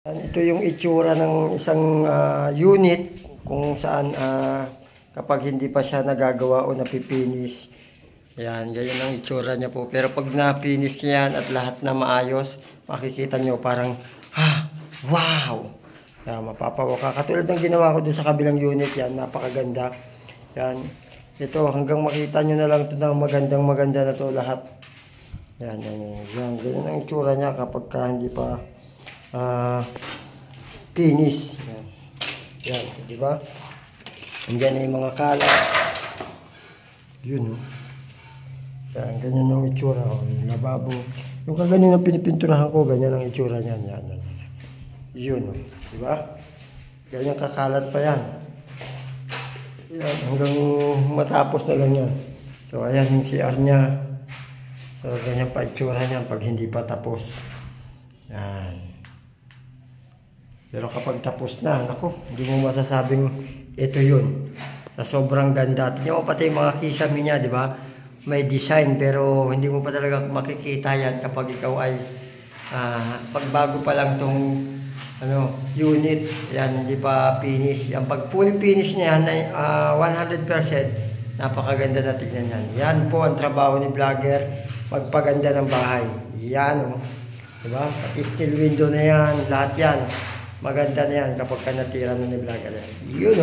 Ito yung itsura ng isang unit kung saan kapag hindi pa siya nagagawa o napipinis. Ayan, ganyan ang itsura niya po. Pero pag napinis niya yan at lahat na maayos, makikita nyo parang, wow! Ayan, mapapawa ka. Katulad ng ginawa ko dun sa kabilang unit yan, napakaganda. Yan, ito hanggang makita nyo na lang ito na maganda na to lahat. Yan, ganyan ang itsura niya kapag hindi pa finish. Yan, di ba? Andiyan na yung mga kalat. Yun, yan, ganyan ang itsura. Yung lababo. Yung kaganyan ang pinipinturahan ko, ganyan ang itsura niyan. Yan. Yun, di ba? Ganyan kakalat pa yan. Yan, hanggang matapos na lang yan. So, ayan yung CR niya. So, ganyan pa itsura niya pag hindi pa tapos. Yan. Pero kapag tapos na, naku, hindi mo masasabing ito yun. Sa sobrang ganda. Tingnan mo pati yung mga kisame niya, di ba? May design pero hindi mo pa talaga makikita yan kapag ikaw ay pagbago pa lang tong unit. Yan, hindi pa finish. Ang pag fully finish niya, 100%, napakaganda na tingnan yan. Yan po ang trabaho ni vlogger, magpaganda ng bahay. Yan, diba? Pati steel window na yan, lahat yan. Maganda na yan kapag natira na ni vlogger. Yun,